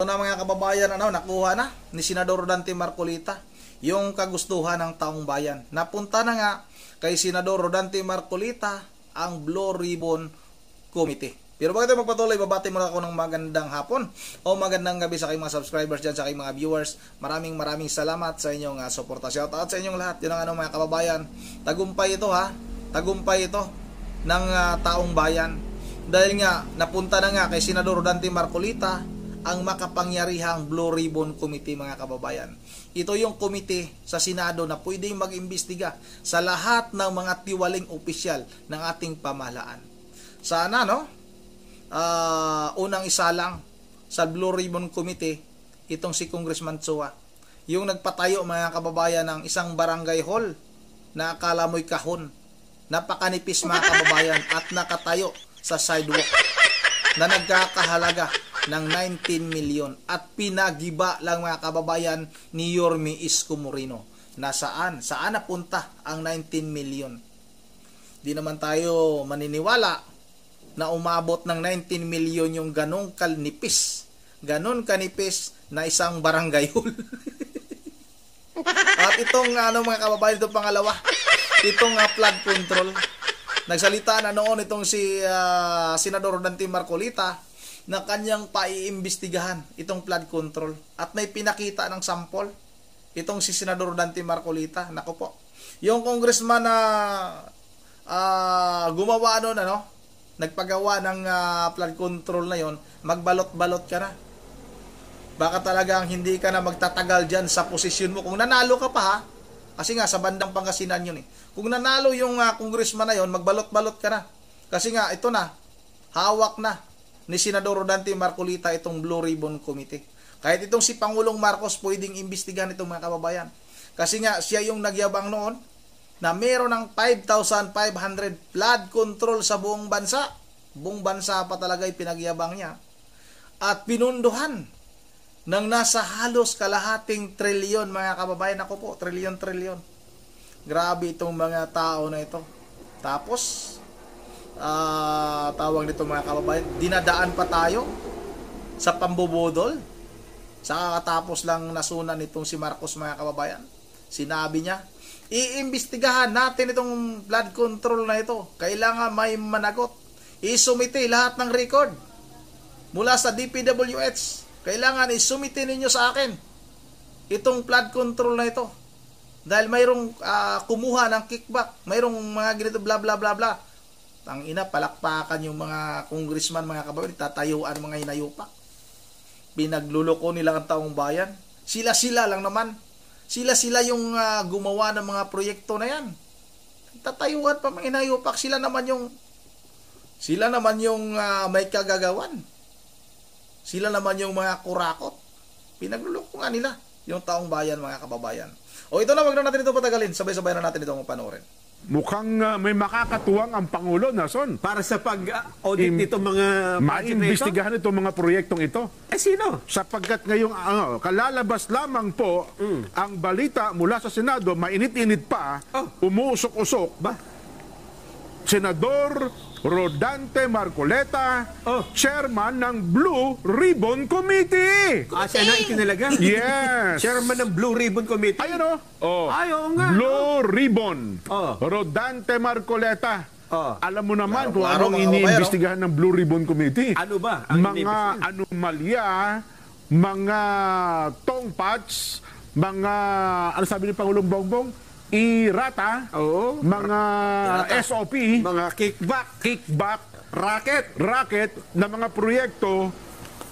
na mga kababayan, nakuha na ni Senador Rodante Marcolita yung kagustuhan ng taong bayan. Napunta na nga kay Senador Rodante Marcolita ang Blue Ribbon Committee. Pero bago tayo magpatuloy, babati muna ako ng magandang hapon o magandang gabi sa aking mga subscribers dyan, sa aking mga viewers. Maraming salamat sa inyong suporta. Shout out sa inyong lahat. Yun ang mga kababayan. Tagumpay ito Tagumpay ito ng taong bayan. Dahil nga, napunta na nga kay Senador Rodante Marcolita ang makapangyarihang Blue Ribbon Committee, mga kababayan. Ito yung komite sa Senado na pwedeng mag-imbestiga sa lahat ng mga tiwaling opisyal ng ating pamahalaan. Sana, unang isa lang sa Blue Ribbon Committee, itong si Congressman Chua. Yung nagpatayo, mga kababayan, ng isang barangay hall na akala mo'y kahon. Napakanipis, mga kababayan, at nakatayo sa sidewalk na nagkakahalaga ng 19 million at pinagiba lang, mga kababayan, ni Yorme Isko Moreno. Saan napunta ang 19 million? Di naman tayo maniniwala na umabot ng 19 million yung ganong kanipis na isang barangay hall. At itong mga kababayan, itong pangalawa, itong flood control. Nagsalita na noon itong si Senador Rodante Marcolita na kanyang paiimbestigahan itong flood control at may pinakita ng sample itong si Senador Rodante Marcolita. Nako po, yung congressman na gumawa noon, nagpagawa ng flood control na yon, magbalot-balot ka na. Baka talagang hindi ka na magtatagal dyan sa posisyon mo kung nanalo ka pa, kasi nga sa bandang Pangasinan yun Kung nanalo yung congressman na yon, magbalot-balot ka na. Kasi nga ito na, hawak na ni Senador Rodante Marcolita itong Blue Ribbon Committee. Kahit itong si Pangulong Marcos pwedeng imbestigahan itong mga kababayan. Kasi nga siya yung nagyabang noon na meron ng 5,500 flood control sa buong bansa. Buong bansa pa talaga yung pinagyabang niya. At pinunduhan ng nasa halos kalahating trilyon, mga kababayan. Ako po, trilyon. Grabe itong mga tao na ito. Tapos tawag nito, mga kababayan, dinadaan pa tayo sa pambubudol sa kakatapos lang nasunan nitong si Marcos, mga kababayan. Sinabi niya, iimbestigahan natin itong flood control na ito, kailangan may managot, isumite lahat ng record mula sa DPWH, kailangan isumite ninyo sa akin itong flood control na ito dahil mayroong kumuha ng kickback, mayroong mga ganito bla bla bla bla. Ang ina, palakpakan yung mga congressman, mga kababayan, tatayuan mga inayupak. Pinagluloko nila ang taong bayan. Sila lang naman. Sila yung gumawa ng mga proyekto na yan. Tatayuan pa mga inayupak. Sila naman yung may kagagawan. Sila naman yung mga kurakot. Pinagluloko nga nila yung taong bayan, mga kababayan. O ito na, wag na natin ito patagalin. Sabay-sabay na natin itong panoorin. Mukhang may makakatuwang ang Pangulo, Nason. Para sa pag-audit nito mga maimbestigahan itong mga proyektong ito. Sino? Sapagkat ngayong kalalabas lamang po ang balita mula sa Senado, mainit-init pa, umuusok-usok. Ba? Senador Rodante Marcolita, chairman ng Blue Ribbon Committee. Siya na itinalaga? Yes. Chairman ng Blue Ribbon Committee? Ayun oo nga. Blue Ribbon. Rodante Marcolita. Alam mo naman kung klaro, anong iniimbestigahan ng Blue Ribbon Committee. Ano ba? Mga anomalya, mga tongpats, mga, ano sabi ni Pangulong Bongbong? Irata, mga SOP, mga kickback, racket na mga proyekto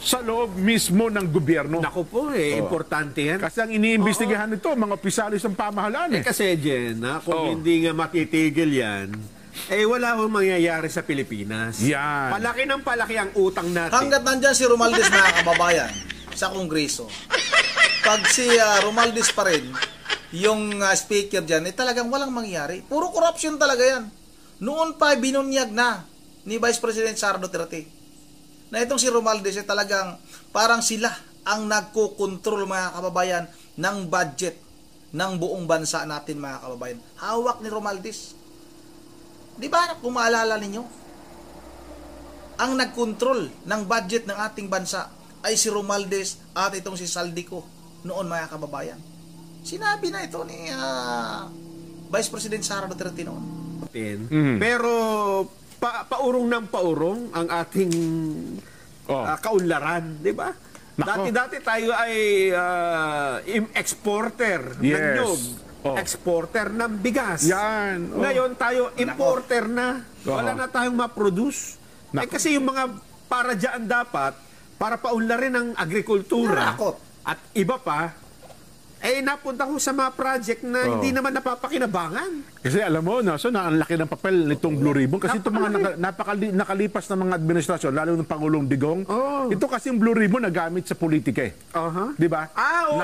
sa loob mismo ng gobyerno. Naku po, importante yan. Kasi ang iniimbestigahan nito, mga opisyalis ng pamahalaan. Kasi Jen, kung hindi nga matitigil yan, wala akong mangyayari sa Pilipinas. Yan. Palaki ng palaki ang utang natin. Hanggat nandyan si Romualdez, mga kababayan, sa Kongreso, pag si Romualdez pa rin yung speaker dyan, talagang walang mangyayari. Puro corruption talaga yan. Noon pa binunyag na ni Vice President Sara Duterte na itong si Romualdez talagang parang sila ang nagko-control, mga kababayan, ng budget ng buong bansa natin, mga kababayan. Hawak ni Romualdez. Di ba, kung maalala ninyo, ang nagkontrol ng budget ng ating bansa, ay si Romualdez at itong si Saldico noon, mga kababayan. Sinabi na ito ni Vice President Sara Duterte noon. Pero paurong ng paurong ang ating kaunlaran, di ba? Dati tayo ay exporter ng nyug, exporter ng bigas. Yan. Ngayon tayo importer na. Wala na tayong ma-produce. Kasi yung mga para dyan dapat, para paunlarin ang agrikultura at iba pa, napunta ko sa mga project na hindi naman napapakinabangan. Kasi alam mo, so ang laki ng papel nitong Blue Ribbon. Kasi itong mga nakalipas na mga administrasyon, lalo ng Pangulong Digong, ito kasi yung Blue Ribbon nagamit sa politika eh. Di ba?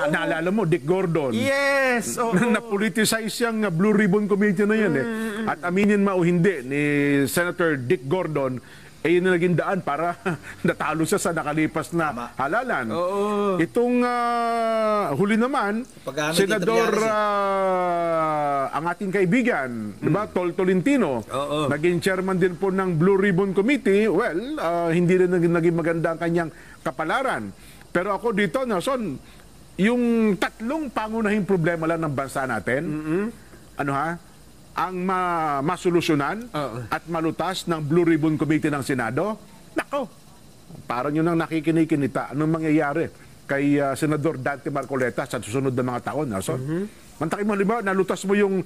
Naalala mo, Dick Gordon. Yes! Na-politicize yung Blue Ribbon Committee na yan eh. At aminin mo o hindi, ni Senator Dick Gordon, yun na naging daan para natalo siya sa nakalipas na halalan. Itong huli naman, Senador, ang ating kaibigan, diba, Tol Tolentino, naging chairman din po ng Blue Ribbon Committee. Well, hindi rin naging maganda ang kanyang kapalaran. Pero ako dito, Nelson, yung tatlong pangunahing problema lang ng bansa natin, ang masolusyonan at malutas ng Blue Ribbon Committee ng Senado, nako, parang yun ang nakikinikinita. Anong mangyayari kay Senador Dante Marcoleta sa susunod na mga taon? Mantakin mo, halimbawa, nalutas mo yung,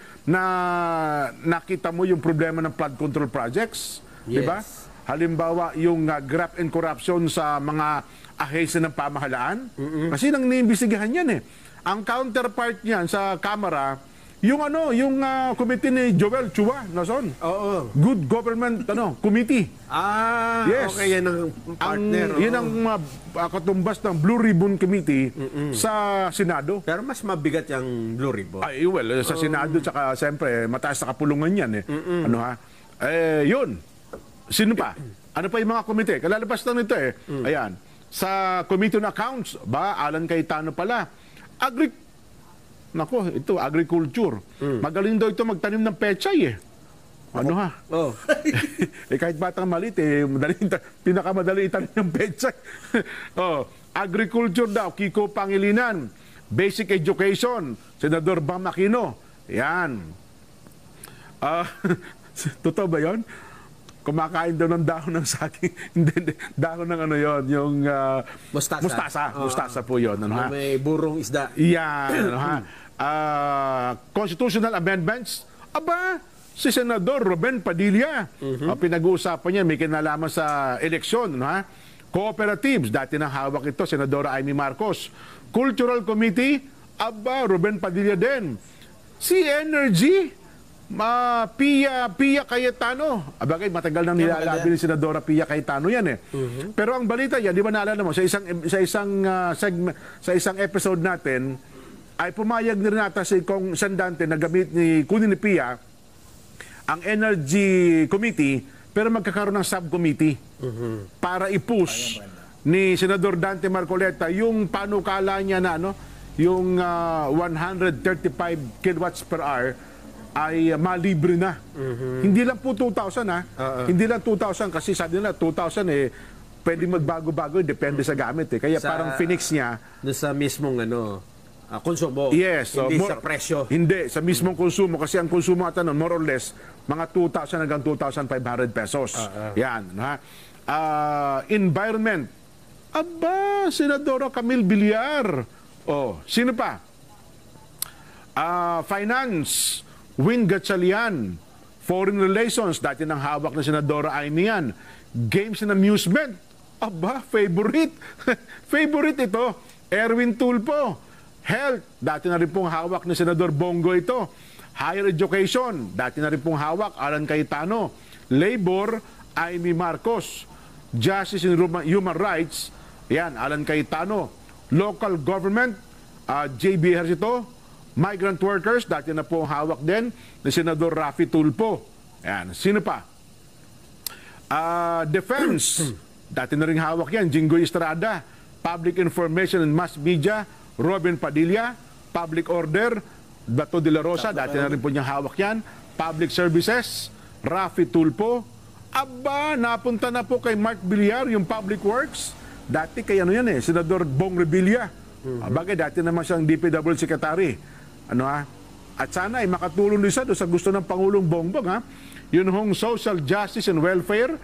nakita mo yung problema ng flood control projects, di ba? Halimbawa, yung graft and corruption sa mga ahensya ng pamahalaan. Kasi nang niimbestigahan yan eh. Ang counterpart niyan sa Kamara, yung committee ni Joel Chua, Nason. Good Government Committee. Yes. Okay, yan ang partner. Yan ang katumbas ng Blue Ribbon Committee sa Senado. Pero mas mabigat yung Blue Ribbon. Sa Senado, tsaka siyempre, mataas na kapulungan yan eh. Yun. Sino pa? Ano pa yung mga komite? Kalalabas lang nito eh. Ayan. Sa Committee on Accounts, Alan Cayetano pala. Agriculture. Magaling daw ito magtanim ng pechay eh. Kahit batang malit pinakamadali itanim ng pechay. Agriculture daw, Kiko Pangilinan. Basic Education, Senador Bam Aquino. Yan. Totoo ba yun? Kumakain daw ng dahon ng saging. Hindi, dahon ng yung mustasa po yun. May burong isda. Yan. Constitutional amendments. Si Senador Ruben Padilla. Pinag-uusapan niya, may kinalaman sa eleksyon. Cooperatives, dati nang hawak ito, Senadora Amy Marcos. Cultural Committee, Ruben Padilla din. Si Energy, Pia Cayetano. Matagal nang nilalabi ni Senadora Pia Cayetano yan eh. Pero ang balita yan, di ba naalala mo, sa isang episode natin, ay pumayag na rin nata si Kong Sandante na gamit kunin ni Pia ang Energy Committee, pero magkakaroon ng subcommittee para i-push ni Senador Dante Marcoleta yung panukala niya na yung 135 kilowatts per hour ay malibre na. Hindi lang po 2,000 Hindi lang 2,000 kasi sabi nila 2,000 pwede magbago-bago, depende sa gamit eh. Kaya parang Phoenix niya sa mismong konsumo. Yes. Hindi sa presyo. Hindi, sa mismong konsumo. Kasi ang konsumo ata nun, more or less, mga 2,000 hanggang 2,500 pesos. Yan. Environment. Senadora Camille Villar. Sino pa? Finance. Win Gatchalian. Foreign Relations. Dati nang hawak na Senadora Amy yan. Games and Amusement. Favorite. Favorite ito. Erwin Tulfo. Health, dati na rin pong hawak ni Senador Bongo ito. Higher Education, dati na rin pong hawak, Alan Cayetano. Labor, Amy Marcos. Justice and Human Rights, yan, Alan Cayetano. Local Government, J.B. Ejercito. Migrant Workers, dati na pong hawak din ni Senador Raffy Tulfo. Yan, sino pa? Defense, dati na rin hawak yan, Jinggoy Estrada. Public Information and Mass Media, Robin Padilla. Public Order, Bato de la Rosa, dati na rin po niyang hawak yan. Public Services, Raffy Tulfo. Napunta na po kay Mark Villar, yung Public Works. Dati kay ano yan Senador Bong Revilla. Bagay, dati naman siyang DPW Secretary. Ano At sana ay makatulong din siya doon sa gusto ng Pangulong Bongbong Yun hong Social Justice and Welfare,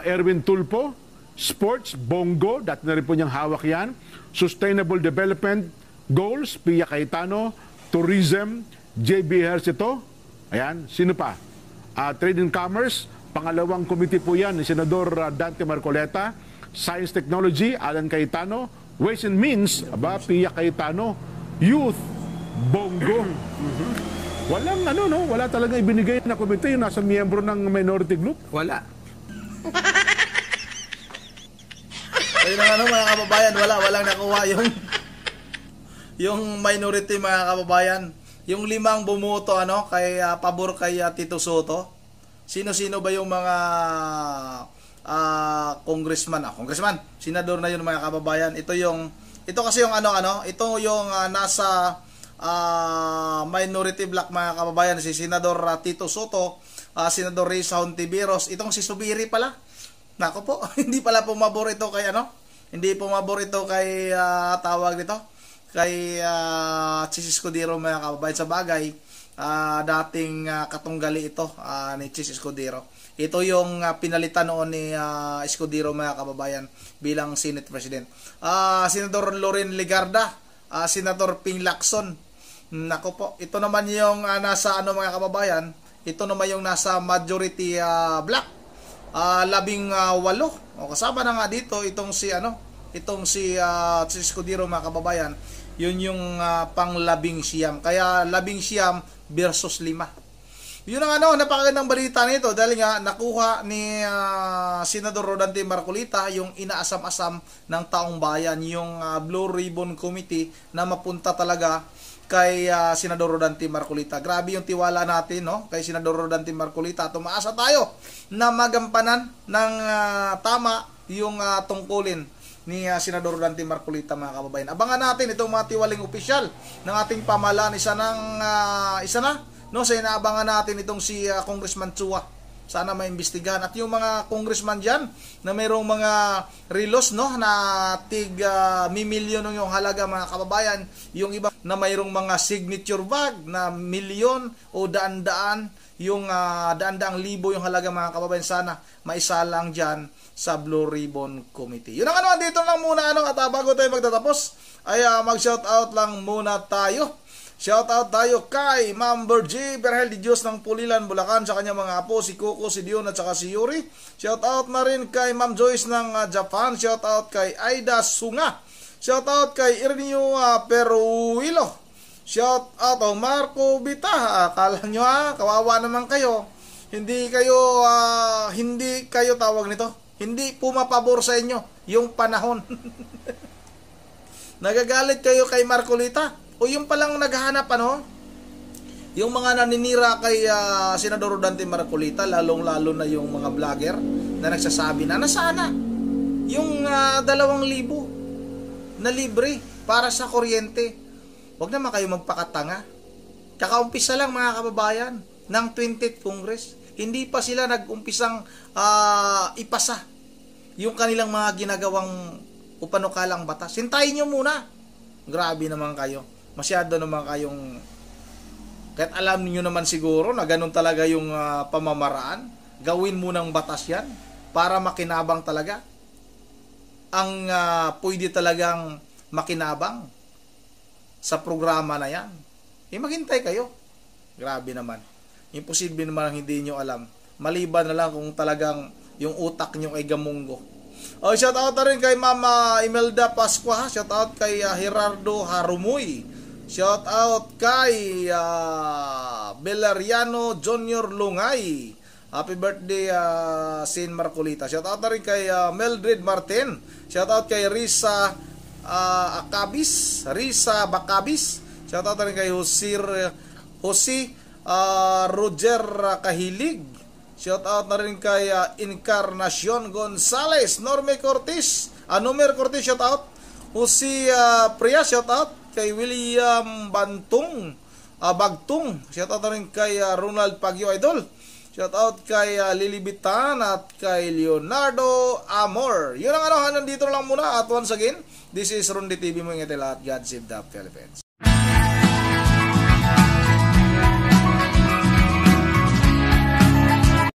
Erwin Tulfo, Sports, Bongo, dati na rin po niyang hawak yan. Sustainable Development Goals, Pia Cayetano. Tourism, JB Ejercito. Ayan, sino pa? Trade and Commerce, pangalawang committee po yan ni Senador Dante Marcoleta. Science Technology, Alan Cayetano. Ways and Means, Pia Cayetano. Youth, Bongo. Walang wala talaga ibinigay na komite yung nasa miyembro ng minority group. Wala. Ayun ang mga kababayan, walang nakuha yung minority mga kababayan. Yung 5 bumuto kay pabor kay Tito Soto. Sino-sino ba yung mga congressman? Congressman, senador na yun mga kababayan. Ito kasi yung ito yung nasa minority block mga kababayan, si Senador Tito Soto, Senador Risa Hontiveros, itong si Subiri pala. Nako po, hindi pala pumabor ito kay hindi pumabor ito kay tawag nito kay Chis Escudero mga kababayan. Sa bagay, dating katunggali ito ni Chis Escudero. Ito yung pinalitan noon ni Escudero mga kababayan bilang Senate President. Senador Loren Legarda, Senador Ping Lacson. Nako po, ito naman yung nasa mga kababayan, ito naman yung nasa majority block. 18. O kasama na nga dito itong si Chis Escudero mga kababayan. Yun yung pang 19. Kaya 19 versus 5. Yun ang napakagandang balita nito dahil nga nakuha ni Senador Rodante Marcolita yung inaasam-asam ng taong bayan, yung Blue Ribbon Committee na mapunta talaga kay Senador Rodante Marcolita. Grabe yung tiwala natin kay Senador Rodante Marcolita. Tumaasa tayo na magampanan ng tama yung tungkulin ni Senador Rodante Marcolita mga kababayan. Abangan natin itong mga tiwaling opisyal ng ating pamahalaan. Isa inaabangan natin itong si Congressman Chua. Sana maimbestigahan. At yung mga congressman dyan na mayroong mga relos na tig milyon yung halaga mga kababayan. Yung iba na mayroong mga signature bag na milyon o daan-daan, yung daan-daang libo yung halaga mga kababayan. Sana maisalang dyan sa Blue Ribbon Committee. Yun ang dito lang muna at bago tayo magtatapos ay mag-shoutout lang muna tayo. Shoutout tayo kay Ma'am Bergie Berhel de Dios ng Pulilan, Bulacan, sa kanyang mga apo, si Coco, si Dion at saka si Yuri. Shoutout na rin kay Ma'am Joyce ng Japan. Shoutout kay Aida Sunga. Shoutout kay Irnio Peruilo. Shoutout Marco Bita. Akala nyo kawawa naman kayo. Hindi kayo tawag nito. Hindi pumapabor sa inyo yung panahon. Nagagalit kayo kay Marcolita. O yung palang naghahanap yung mga naninira kay Senador Rodante Marcolita, lalong-lalo na yung mga vlogger na nagsasabi na nasana yung 2,000 na libre para sa kuryente. Huwag naman kayo magpakatanga. Kakaumpisa lang mga kababayan ng 20th Congress. Hindi pa sila nag-umpisang ipasa yung kanilang mga ginagawang upanukalang batas. Hintayin nyo muna. Grabe naman kayo. Masyado naman kayong, kahit alam niyo naman siguro na ganun talaga yung pamamaraan, gawin mo ng batas yan para makinabang talaga. Ang pwede talagang makinabang sa programa na yan. Maghintay kayo. Grabe naman. Imposible naman hindi nyo alam. Maliban na lang kung talagang yung utak nyo ay gamunggo. Shoutout na rin kay Mama Imelda Pascua. Shoutout kay Gerardo Harumoy. Shout out kay Belariano Junior Lungay. Happy birthday Sin Marcolita. Shout out na rin kay Mildred Martin. Shout out kay Risa Bacabis. Shout out na rin kay Jose Roger Kahilig. Shout out na rin kay Encarnacion Gonzales. Norme Cortez. Nomer Cortez shout out. Jose Priya shout out. Kay William Bagtung, shoutout na rin kay Ronald Pagyo Idol. Shout out kay Lily Bitan at kay Leonardo Amor. Yun ang ano, nandito lang muna. At once again, this is Ronde TV mo, ingat lahat. God save the Philippines.